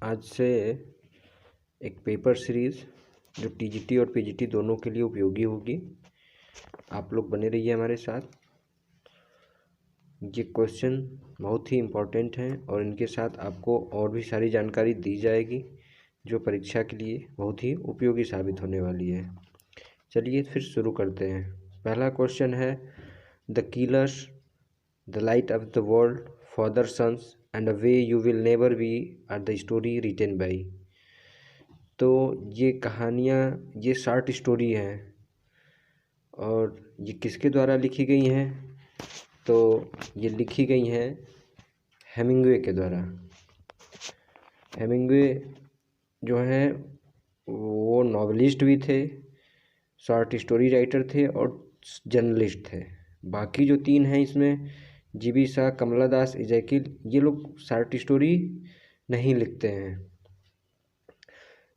आज से एक पेपर सीरीज़ जो टीजीटी और पीजीटी दोनों के लिए उपयोगी होगी। आप लोग बने रहिए हमारे साथ। ये क्वेश्चन बहुत ही इम्पोर्टेंट हैं और इनके साथ आपको और भी सारी जानकारी दी जाएगी जो परीक्षा के लिए बहुत ही उपयोगी साबित होने वाली है। चलिए फिर शुरू करते हैं। पहला क्वेश्चन है, the killers, the light of the world, father sons and a way you will never be are the story written by. तो ये कहानियाँ, ये शॉर्ट स्टोरी हैं और ये किसके द्वारा लिखी गई हैं? तो ये लिखी गई हैं हेमिंग्वे के द्वारा। हेमिंग्वे जो हैं वो नॉवेलिस्ट भी थे, शॉर्ट स्टोरी राइटर थे और जर्नलिस्ट थे। बाकी जो तीन हैं इसमें जीबी शाह, कमला दास, इजैकिल, ये लोग शॉर्ट स्टोरी नहीं लिखते हैं।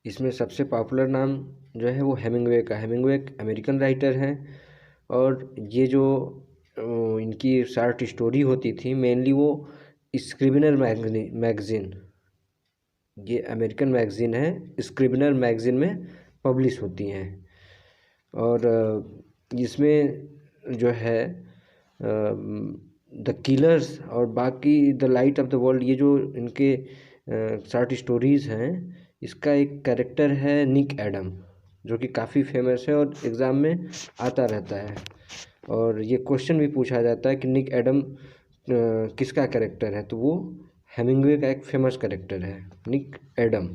इसमें सबसे पॉपुलर नाम जो है वो हेमिंग्वे का। हेमिंग्वे एक अमेरिकन राइटर हैं और ये जो इनकी शॉर्ट स्टोरी होती थी मेनली वो स्क्रिबनर मैगज़ीन, ये अमेरिकन मैगज़ीन है, स्क्रिबनर मैगज़ीन में पब्लिश होती हैं। और इसमें जो है द किलर्स और बाकी the light of the world, ये जो इनके शॉर्ट स्टोरीज़ हैं, इसका एक कैरेक्टर है निक एडम, जो कि काफ़ी फेमस है और एग्ज़ाम में आता रहता है। और ये क्वेश्चन भी पूछा जाता है कि निक एडम किसका कैरेक्टर है, तो वो हेमिंग्वे का एक फेमस कैरेक्टर है, निक एडम।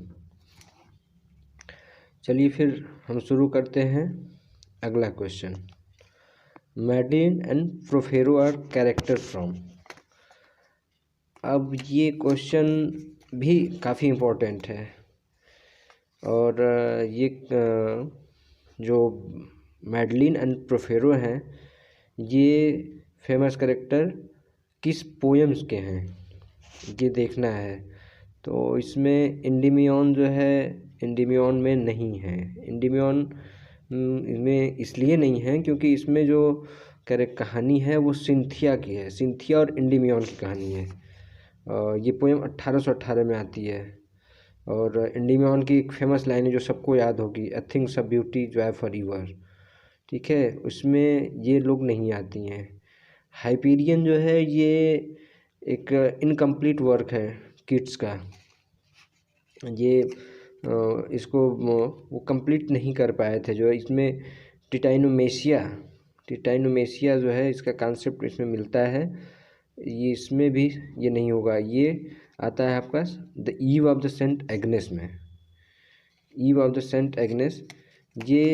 चलिए फिर हम शुरू करते हैं अगला question. Madeline and Porphyro are characters from. अब ये क्वेश्चन भी काफ़ी इम्पोर्टेंट है और ये जो मैडलिन एंड प्रोफेरो हैं ये फेमस कैरेक्टर किस पोएम्स के हैं ये देखना है। तो इसमें इंडिमियन जो है, इंडिमियन में नहीं है। इंडिमियन इसमें इसलिए नहीं है क्योंकि इसमें जो कहानी है वो सिंथिया की है। सिंथिया और इंडिमियन की कहानी है। ये पोएम 1818 में आती है और इंडिमियन की एक फेमस लाइन है जो सबको याद होगी, a things of beauty joy for ever. ठीक है, उसमें ये लोग नहीं आती हैं। हाइपीरियन जो है ये एक इनकम्प्लीट वर्क है किट्स का। ये इसको वो कंप्लीट नहीं कर पाए थे। जो इसमें टिटाइनोमेसिया जो है इसका कॉन्सेप्ट इसमें मिलता है, ये इसमें भी ये नहीं होगा। ये आता है आपका the ewe of the Saint Agnes में। Eve of the Saint Agnes ये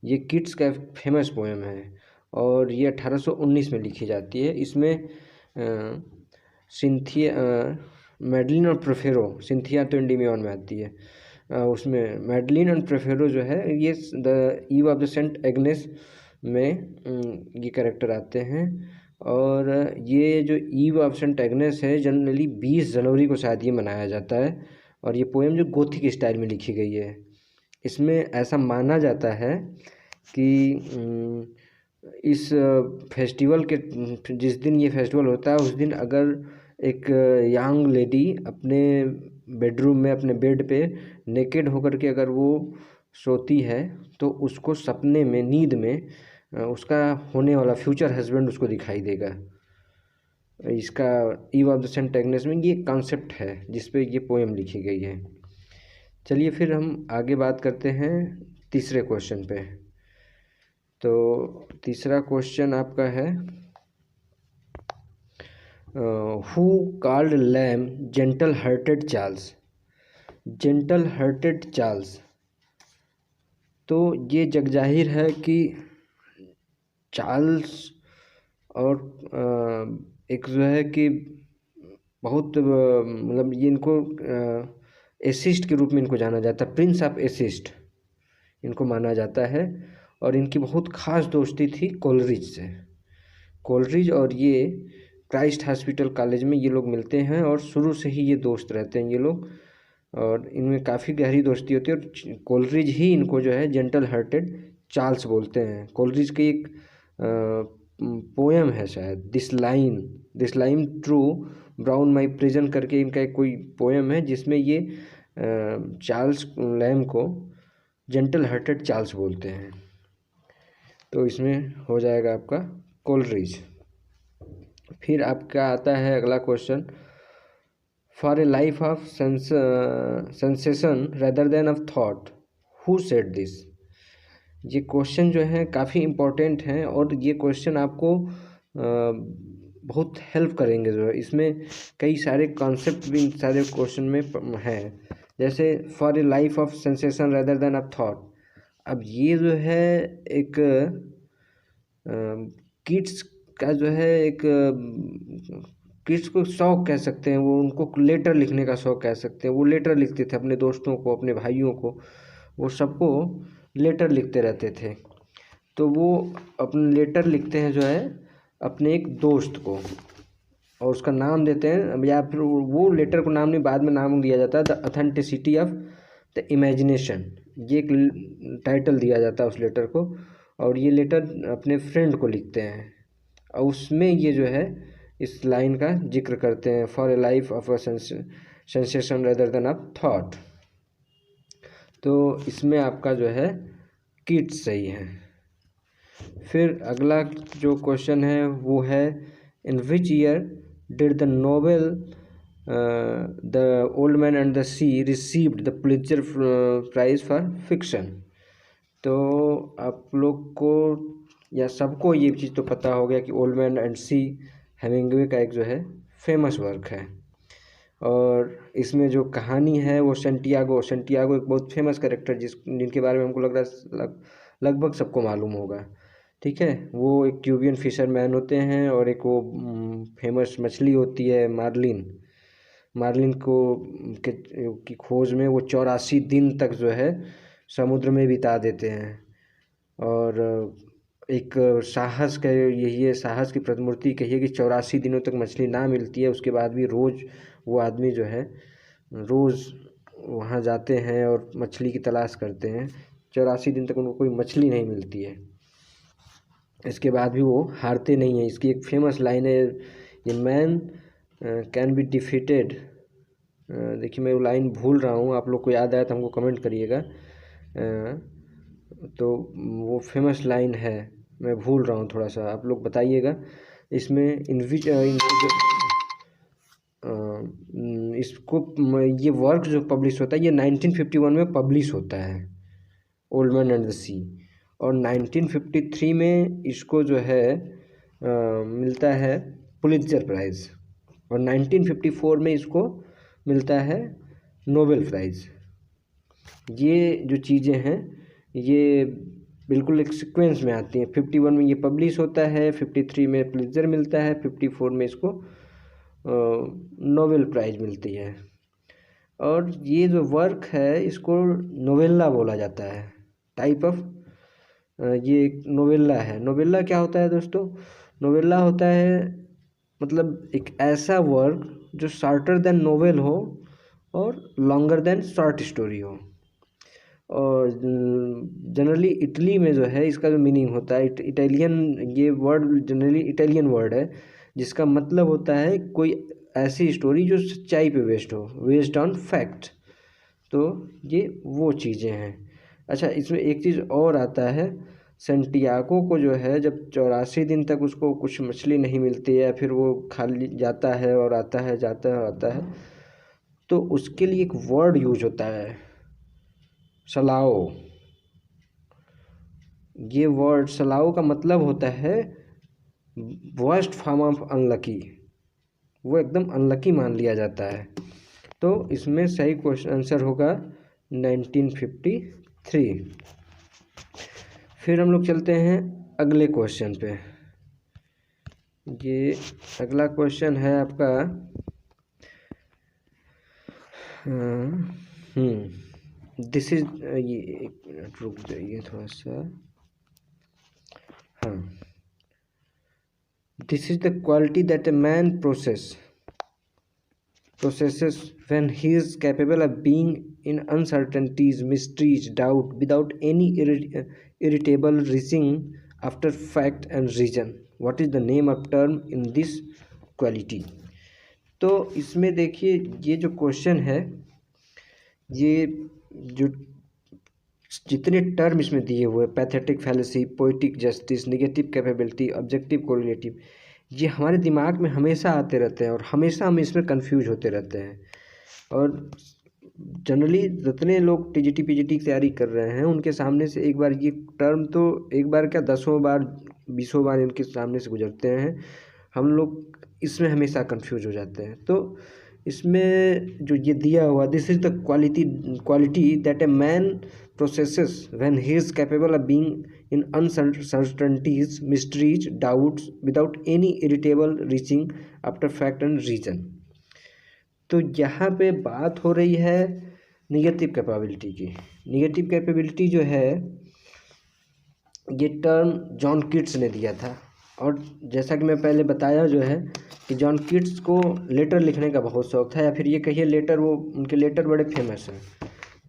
ये किट्स का फेमस पोएम है और ये 1819 में लिखी जाती है। इसमें सिंथिया, मैडलिन और प्रोफेरो, सिंथिया तो इंडिमियन में आती है, उसमें मैडलिन एंड प्रोफेरो जो है ये the ewe of the Saint Agnes में ये कैरेक्टर आते हैं। और ये जो ईव ऑफ सेंट एग्नेस है जनरली 20 जनवरी को शायद ये मनाया जाता है और ये पोएम जो गोथिक स्टाइल में लिखी गई है। इसमें ऐसा माना जाता है कि इस फेस्टिवल के जिस दिन ये फेस्टिवल होता है उस दिन अगर एक यंग लेडी अपने बेडरूम में अपने बेड पे नेकेड होकर के अगर वो सोती है तो उसको सपने में, नींद में उसका होने वाला फ्यूचर हस्बैंड उसको दिखाई देगा। इसका eve of the Saint Agnes में ये कॉन्सेप्ट है जिस पे ये पोएम लिखी गई है। चलिए फिर हम आगे बात करते हैं तीसरे क्वेश्चन पे। तो तीसरा क्वेश्चन आपका है, who called Lamb gentle hearted Charles. Gentle hearted Charles, तो ये जगजाहिर है कि चार्ल्स और एक जो है कि बहुत मतलब ये इनको एसिस्ट के रूप में इनको जाना जाता है, प्रिंस ऑफ एसिस्ट इनको माना जाता है। और इनकी बहुत ख़ास दोस्ती थी कोलरिज से। कोलरिज और ये क्राइस्ट हॉस्पिटल कॉलेज में ये लोग मिलते हैं और शुरू से ही ये दोस्त रहते हैं ये लोग, और इनमें काफ़ी गहरी दोस्ती होती है। और कोलरिज ही इनको जो है जेंटल हार्टेड चार्ल्स बोलते हैं। कोलरिज की एक पोएम है शायद, this line true brown my prison करके इनका एक कोई पोएम है, जिसमें ये चार्ल्स लैम को जेंटल हार्टेड चार्ल्स बोलते हैं। तो इसमें हो जाएगा आपका कोलरिज। फिर आपका आता है अगला question, for a life of sensation rather than of thought, who said this. ये क्वेश्चन जो है काफ़ी इम्पोर्टेंट हैं और ये क्वेश्चन आपको बहुत हेल्प करेंगे। जो है इसमें कई सारे कॉन्सेप्ट भी इन सारे क्वेश्चन में हैं, जैसे for a life of sensation rather than of thought. अब ये जो है एक किड्स का जो है एक किड्स को शौक कह सकते हैं, वो उनको लेटर लिखने का शौक कह सकते हैं। वो लेटर लिखते थे अपने दोस्तों को, अपने भाइयों को, वो सबको लेटर लिखते रहते थे। तो वो अपने लेटर लिखते हैं जो है अपने एक दोस्त को, और उसका नाम देते हैं, या फिर वो लेटर को नाम नहीं, बाद में नाम दिया जाता है the authenticity of the imagination, ये एक टाइटल दिया जाता है उस लेटर को। और ये लेटर अपने फ्रेंड को लिखते हैं, और उसमें ये जो है इस लाइन का जिक्र करते हैं, for a life of a sensation rather than of thought. तो इसमें आपका जो है किड्स सही है। फिर अगला जो क्वेश्चन है वो है, in which year did the novel the old man and the Sea received the Pulitzer Prize for fiction. तो आप लोग को या सबको ये चीज़ तो पता हो गया कि old man and sea Hemingway का एक जो है फेमस वर्क है, और इसमें जो कहानी है वो सेंटियागो एक बहुत फेमस कैरेक्टर जिनके बारे में हमको लग रहा है लगभग सबको मालूम होगा। ठीक है, वो एक क्यूबियन फिशरमैन होते हैं, और एक वो फेमस मछली होती है मार्लिन को की खोज में वो 84 दिन तक जो है समुद्र में बिता देते हैं। और एक साहस का यही है, साहस की प्रतिमूर्ति कहिए कि 84 दिनों तक मछली ना मिलती है, उसके बाद भी रोज़ वो आदमी जो है रोज़ वहाँ जाते हैं और मछली की तलाश करते हैं। 84 दिन तक उनको कोई मछली नहीं मिलती है, इसके बाद भी वो हारते नहीं हैं। इसकी एक फेमस लाइन है, ये मैन कैन बी डिफीटेड। देखिए मैं वो लाइन भूल रहा हूँ, आप लोग को याद आया तो हमको कमेंट करिएगा। तो वो फेमस लाइन है, मैं भूल रहा हूँ थोड़ा सा, आप लोग बताइएगा। इसमें इसको ये वर्क जो पब्लिश होता है ये 1951 में पब्लिश होता है, ओल्ड मैन एंड द सी। और 1953 में इसको जो है मिलता है पुलित्जर प्राइज़, और 1954 में इसको मिलता है नोबेल प्राइज़। ये जो चीज़ें हैं ये बिल्कुल एक सीक्वेंस में आती हैं। 51 में ये पब्लिश होता है, 53 में पुलित्जर मिलता है, 54 में इसको नोबेल प्राइज़ मिलती है। और ये जो वर्क है इसको नोवेला बोला जाता है, टाइप ऑफ ये एक नोवेला है। नोवेला क्या होता है दोस्तों? नोवेला होता है मतलब एक ऐसा वर्क जो शॉर्टर देन नोवेल हो और लॉन्गर देन शॉर्ट स्टोरी हो। और जनरली इटली में जो है इसका जो मीनिंग होता है इटालियन, ये वर्ड जनरली इटालियन वर्ड है, जिसका मतलब होता है कोई ऐसी स्टोरी जो सच्चाई पे बेस्ड ऑन फैक्ट। तो ये वो चीज़ें हैं। अच्छा, इसमें एक चीज़ और आता है, सेंटियागो को जो है जब 84 दिन तक उसको कुछ मछली नहीं मिलती है, फिर वो खाली जाता है और आता है, जाता है और आता है, तो उसके लिए एक वर्ड यूज होता है, सलाओ। ये वर्ड सलाओ का मतलब होता है वर्स्ट फॉर्म ऑफ अनलकी, वो एकदम अनलकी मान लिया जाता है। तो इसमें सही क्वेश्चन आंसर होगा 1953। फिर हम लोग चलते हैं अगले क्वेश्चन पे। ये अगला क्वेश्चन है आपका दिस इज, ये एक मिनट रुक जाइए थोड़ा सा। हाँ, this is the quality that a man possesses when he is capable of being in uncertainties, mysteries, doubt without any irritable reaching after fact and reason, what is the name of term in this quality. तो इसमें देखिए ये जो question है, ये जो जितने term इसमें दिए हुए, pathetic fallacy, poetic justice, negative capability, objective correlative, ये हमारे दिमाग में हमेशा आते रहते हैं और हमेशा हम इसमें कंफ्यूज होते रहते हैं। और जनरली जितने लोग टीजीटी पीजीटी की तैयारी कर रहे हैं उनके सामने से एक बार ये टर्म, तो एक बार क्या 10 बार 20 बार इनके सामने से गुजरते हैं, हम लोग इसमें हमेशा कंफ्यूज हो जाते हैं। तो इसमें जो ये दिया हुआ, this is the quality that a man processes when he is capable of being in uncertainties, mysteries, doubts without any irritable reaching after fact and reason. तो यहाँ पे बात हो रही है निगेटिव कैपेबिलिटी की। निगेटिव कैपेबिलिटी जो है ये टर्म जॉन कीट्स ने दिया था, और जैसा कि मैं पहले बताया जो है कि जॉन कीट्स को लेटर लिखने का बहुत शौक था, या फिर ये कहिए लेटर, वो उनके लेटर बड़े फेमस हैं।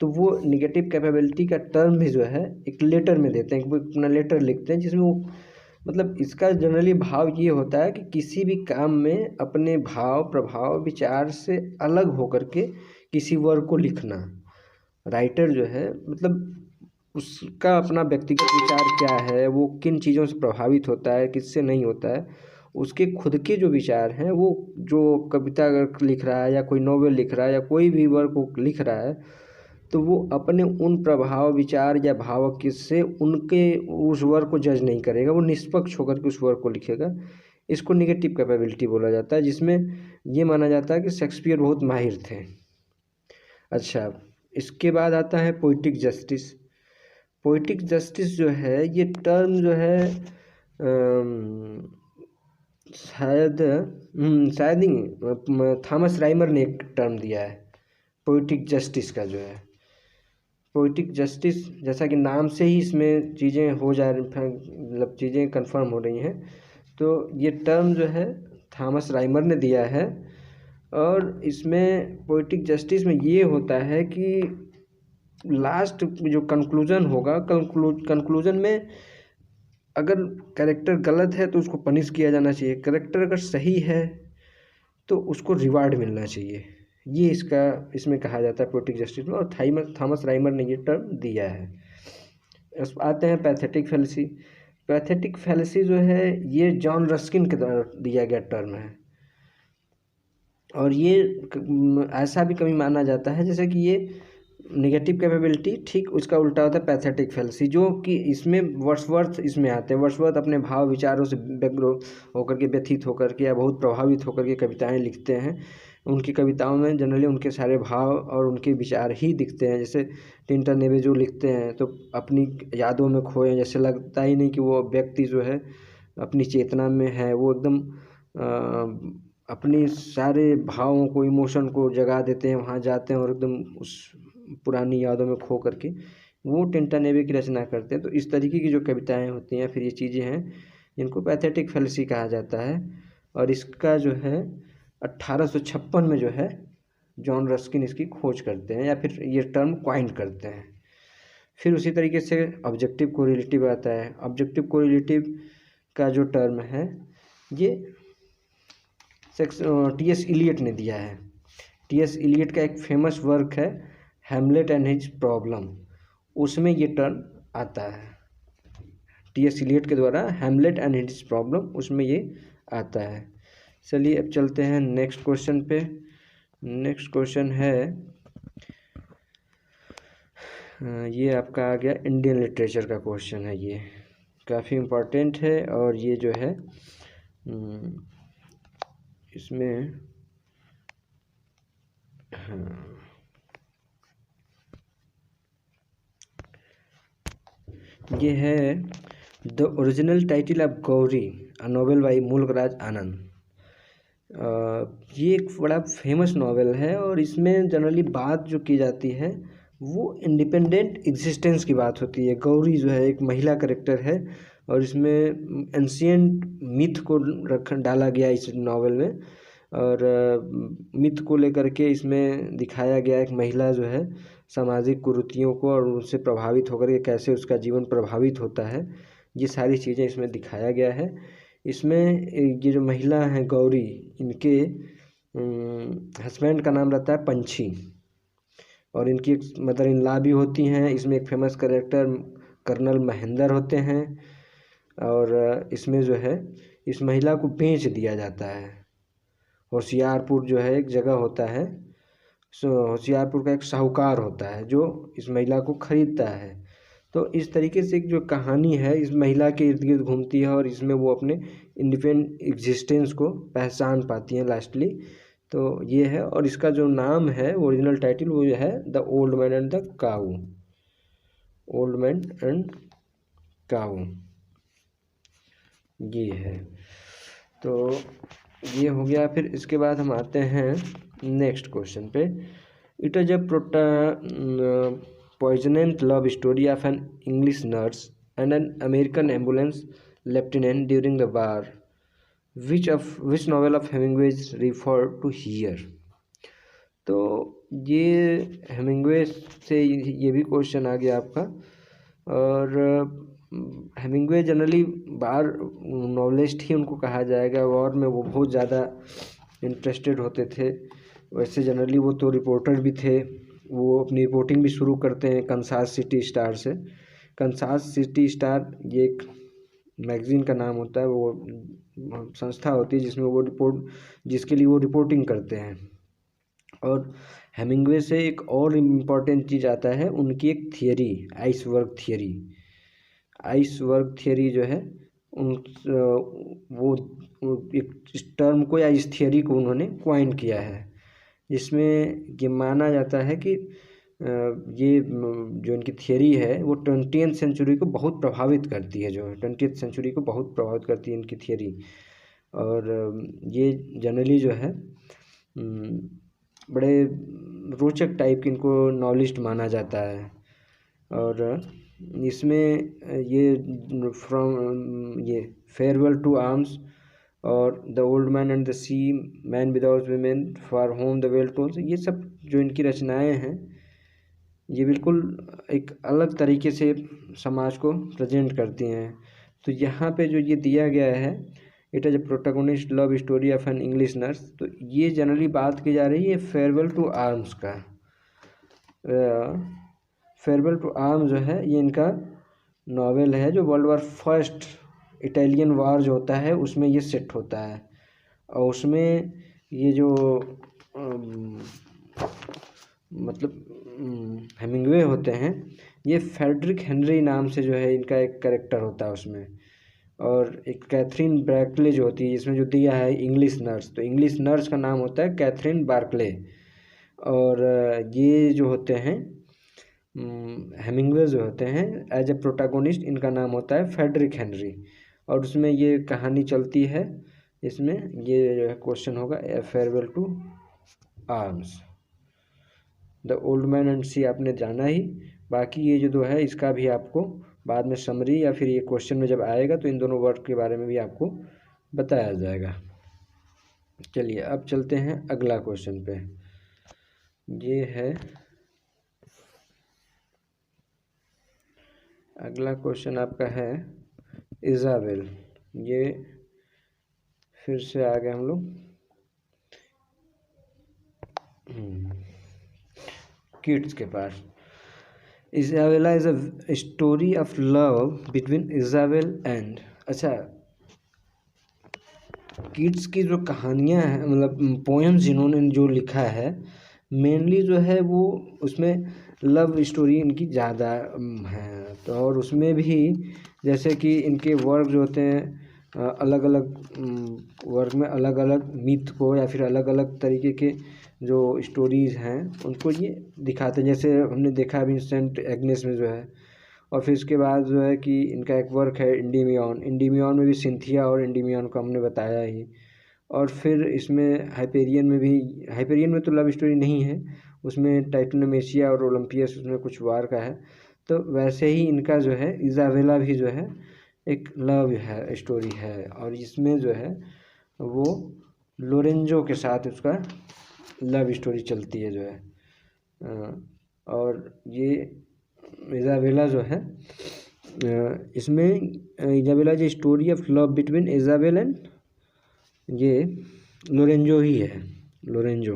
तो वो निगेटिव कैपेबिलिटी का टर्म भी जो है एक लेटर में देते हैं, कि वो अपना लेटर लिखते हैं जिसमें वो, मतलब इसका जनरली भाव ये होता है कि किसी भी काम में अपने भाव, प्रभाव, विचार से अलग होकर के किसी वर्क को लिखना। राइटर जो है मतलब उसका अपना व्यक्तिगत विचार क्या है, वो किन चीज़ों से प्रभावित होता है, किससे नहीं होता है, उसके खुद के जो विचार हैं, वो जो कविता अगर लिख रहा है या कोई नॉवेल लिख रहा है या कोई भी वर्क वो लिख रहा है, तो वो अपने उन प्रभाव, विचार या भाव किससे उनके उस वर्क को जज नहीं करेगा, वो निष्पक्ष होकर के उस वर्क को लिखेगा। इसको निगेटिव कैपेबिलिटी बोला जाता है, जिसमें ये माना जाता है कि शेक्सपियर बहुत माहिर थे। अच्छा, इसके बाद आता है पोइटिक जस्टिस। पोइटिक जस्टिस जो है ये टर्म जो है शायद नहीं, थॉमस राइमर ने एक टर्म दिया है पोइटिक जस्टिस का जो है। पोइटिक जस्टिस, जैसा कि नाम से ही इसमें चीज़ें हो जा रही, मतलब चीज़ें कंफर्म हो रही हैं, तो ये टर्म जो है थॉमस राइमर ने दिया है। और इसमें पोइटिक जस्टिस में ये होता है कि लास्ट जो कंक्लूजन होगा, कंक्लूजन में अगर कैरेक्टर गलत है तो उसको पनिश किया जाना चाहिए, कैरेक्टर अगर सही है तो उसको रिवार्ड मिलना चाहिए। ये इसका इसमें कहा जाता है पोइटिक जस्टिस में, और थॉमस राइमर ने ये टर्म दिया है। आते हैं पैथेटिक फैलेसी। पैथेटिक फैलेसी जो है ये जॉन रस्किन के द्वारा दिया गया टर्म है, और ये ऐसा भी कभी माना जाता है जैसे कि ये निगेटिव कैपेबिलिटी ठीक उसका उल्टा होता है पैथेटिक फैलेसी, जो कि इसमें वर्ड्सवर्थ इसमें आते हैं। वर्ड्सवर्थ अपने भाव विचारों से व्यग्र होकर के, व्यथित होकर के या बहुत प्रभावित होकर के कविताएं लिखते हैं। उनकी कविताओं में जनरली उनके सारे भाव और उनके विचार ही दिखते हैं। जैसे टिंटन नेवे जो लिखते हैं तो अपनी यादों में खोए, जैसे लगता ही नहीं कि वो व्यक्ति जो है अपनी चेतना में है, वो एकदम अपनी सारे भावों को, इमोशन को जगा देते हैं, वहाँ जाते हैं और एकदम उस पुरानी यादों में खो करके वो टिंटन नेवे की रचना करते हैं। तो इस तरीके की जो कविताएं होती हैं, फिर ये चीज़ें हैं जिनको पैथेटिक फैलेसी कहा जाता है। और इसका जो है 1856 में जो है जॉन रस्किन इसकी खोज करते हैं, या फिर ये टर्म क्वाइन करते हैं। फिर उसी तरीके से ऑब्जेक्टिव कोरिलेटिव आता है। ऑब्जेक्टिव कोरिलेटिव का जो टर्म है ये टी.एस. इलियट ने दिया है। टी.एस. इलियट का एक फेमस वर्क है हैमलेट एंड हिज प्रॉब्लम, उसमें ये टर्म आता है। टी.एस. इलियट के द्वारा हैमलेट एंड हिज प्रॉब्लम, उसमें ये आता है। चलिए अब चलते हैं नेक्स्ट क्वेश्चन पे। नेक्स्ट क्वेश्चन है, ये आपका आ गया इंडियन लिटरेचर का क्वेश्चन है। ये काफ़ी इम्पोर्टेंट है, और ये जो है इसमें ये है the original title of Gauri, a novel by Mulk Raj Anand. ये एक बड़ा फेमस नॉवेल है, और इसमें जनरली बात जो की जाती है वो इंडिपेंडेंट एग्जिस्टेंस की बात होती है। गौरी जो है एक महिला करेक्टर है, और इसमें एंशिएंट मिथ को डाला गया इस नॉवेल में, और मिथ को लेकर के इसमें दिखाया गया एक महिला जो है सामाजिक कुरीतियों को और उनसे प्रभावित होकर के कैसे उसका जीवन प्रभावित होता है, ये सारी चीज़ें इसमें दिखाया गया है। इसमें ये जो महिला हैं गौरी, इनके हस्बैंड का नाम रहता है पंछी, और इनकी एक मदर इन लॉ भी होती हैं। इसमें एक फेमस कैरेक्टर कर्नल महेंद्र होते हैं। और इसमें जो है इस महिला को बेच दिया जाता है। होशियारपुर जो है एक जगह होता है, होशियारपुर का एक साहूकार होता है जो इस महिला को खरीदता है। तो इस तरीके से एक जो कहानी है इस महिला के इर्द गिर्द घूमती है, और इसमें वो अपने इंडिपेंडेंट एग्जिस्टेंस को पहचान पाती हैं लास्टली। तो ये है, और इसका जो नाम है ओरिजिनल टाइटल वो है the old man and the Cow, Old man and Cow, ये है। तो ये हो गया। फिर इसके बाद हम आते हैं नेक्स्ट क्वेश्चन पे। It is a poignant love story of an English nurse and an American ambulance lieutenant during the war. Which novel of Hemingway is referred to here? तो ये हेमिंगवे से ये भी क्वेश्चन आ गया आपका। और हेमिंगवे जनरली वार novelist ही उनको कहा जाएगा। वॉर में वो बहुत ज़्यादा इंटरेस्टेड होते थे। वैसे जनरली वो तो रिपोर्टर भी थे। वो अपनी रिपोर्टिंग भी शुरू करते हैं कंसास सिटी स्टार से। कंसास सिटी स्टार ये एक मैगज़ीन का नाम होता है, वो संस्था होती है जिसमें वो जिसके लिए वो रिपोर्टिंग करते हैं। और हेमिंगवे से एक और इम्पॉर्टेंट चीज़ आता है, उनकी एक theory, iceberg theory. Iceberg theory जो है वो एक टर्म को या इस थियरी को उन्होंने क्वाइन किया है, जिसमें ये माना जाता है कि ये जो इनकी थियरी है वो 20th सेंचुरी को बहुत प्रभावित करती है। जो 20th सेंचुरी को बहुत प्रभावित करती है इनकी थियरी। और ये जनरली जो है बड़े रोचक टाइप की इनको नॉलेजिस्ट माना जाता है। और इसमें ये फेयरवेल टू आर्म्स और the old man and the sea, man without women, for whom the bell tolls, ये सब जो इनकी रचनाएं हैं ये बिल्कुल एक अलग तरीके से समाज को प्रेजेंट करती हैं। तो यहाँ पे जो ये दिया गया है, it is a protagonist love story of an English nurse, तो ये जनरली बात की जा रही है फेयरवेल टू आर्म्स का। फेयरवेल टू आर्म्स जो है ये इनका नावल है, जो वर्ल्ड वॉर फर्स्ट इटालियन वार जो होता है उसमें ये सेट होता है। और उसमें ये जो मतलब हेमिंगवे होते हैं, ये फ्रेडरिक हेनरी नाम से जो है इनका एक कैरेक्टर होता है उसमें। और एक कैथरीन बार्कले जो होती है, इसमें जो दिया है इंग्लिश नर्स, तो इंग्लिश नर्स का नाम होता है कैथरीन बार्कले। और ये जो होते हैं हेमिंगवे जो होते हैं एज ए प्रोटोगोनिस्ट, इनका नाम होता है फ्रेडरिक हेनरी। और उसमें ये कहानी चलती है। इसमें ये जो है क्वेश्चन होगा a Farewell to Arms. The old man and Sea आपने जाना ही, बाकी ये जो दो है इसका भी आपको बाद में समरी या फिर ये क्वेश्चन में जब आएगा तो इन दोनों वर्ड के बारे में भी आपको बताया जाएगा। चलिए अब चलते हैं अगला क्वेश्चन पे। ये है अगला क्वेश्चन आपका है इज़ाबेल। ये फिर से आ गए हम लोग किड्स के पास। Isabella is a story of love between Isabel and, अच्छा किड्स की जो कहानियाँ हैं मतलब पोएम्स इन्होंने जो लिखा है मेनली जो है वो उसमें लव स्टोरी इनकी ज़्यादा है। तो और उसमें भी जैसे कि इनके वर्क जो होते हैं अलग अलग वर्क में अलग अलग मिथ को या फिर अलग अलग तरीके के जो स्टोरीज़ हैं उनको ये दिखाते हैं। जैसे हमने देखा अभी सेंट एग्नेस में जो है। और फिर उसके बाद जो है कि इनका एक वर्क है इंडीमियन। इंडीमियन में भी सिंथिया और इंडीमियन को हमने बताया ही। और फिर इसमें हाइपेरियन में भी, हाइपेरियन में तो लव स्टोरी नहीं है, उसमें टाइटोनमेसिया और ओलंपियस उसमें कुछ वार का है। तो वैसे ही इनका जो है इज़ाबेला भी जो है एक लव है स्टोरी है। और इसमें जो है वो लोरेंजो के साथ उसका लव स्टोरी चलती है जो है। और ये इज़ाबेला जो है इसमें इजाबेला जो story of love between Isabel and ये लोरेंजो ही है, लोरेंजो।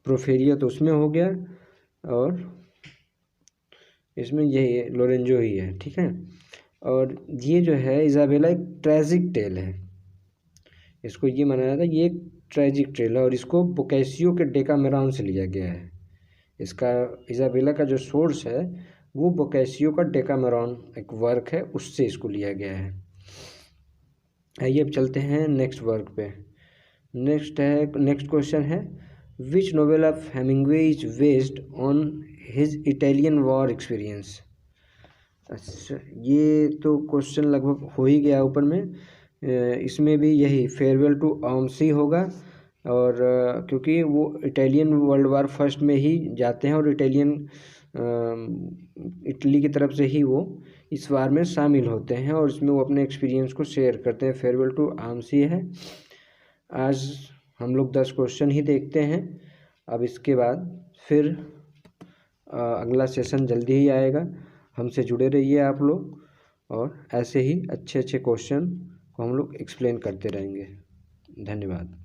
प्रोफेरिया तो उसमें हो गया और इसमें यही है, लोरेंजो ही है, ठीक है। और ये जो है इजाबेला एक ट्रेजिक टेल है, इसको ये माना जाता है ये एक ट्रेजिक टेल है और इसको बोकैसियो के डेकामेरॉन से लिया गया है। इसका इजाबेला का जो सोर्स है वो बोकैसियो का डेकामेरॉन एक वर्क है, उससे इसको लिया गया है। आइए अब चलते हैं नेक्स्ट वर्क पे। नेक्स्ट क्वेश्चन है which novel of Hemingway is based on his Italian war experience. अच्छा, ये तो क्वेश्चन लगभग हो ही गया ऊपर में। इसमें भी यही फेयरवेल टू आर्म्सी होगा और क्योंकि वो इटालियन वर्ल्ड वार फर्स्ट में ही जाते हैं और इटली की तरफ से ही वो इस वार में शामिल होते हैं और इसमें वो अपने एक्सपीरियंस को शेयर करते हैं। फेयरवेल टू आर्म्सी है। आज हम लोग 10 क्वेश्चन ही देखते हैं, अब इसके बाद फिर अगला सेशन जल्दी ही आएगा। हमसे जुड़े रहिए आप लोग और ऐसे ही अच्छे अच्छे क्वेश्चन को हम लोग एक्सप्लेन करते रहेंगे। धन्यवाद।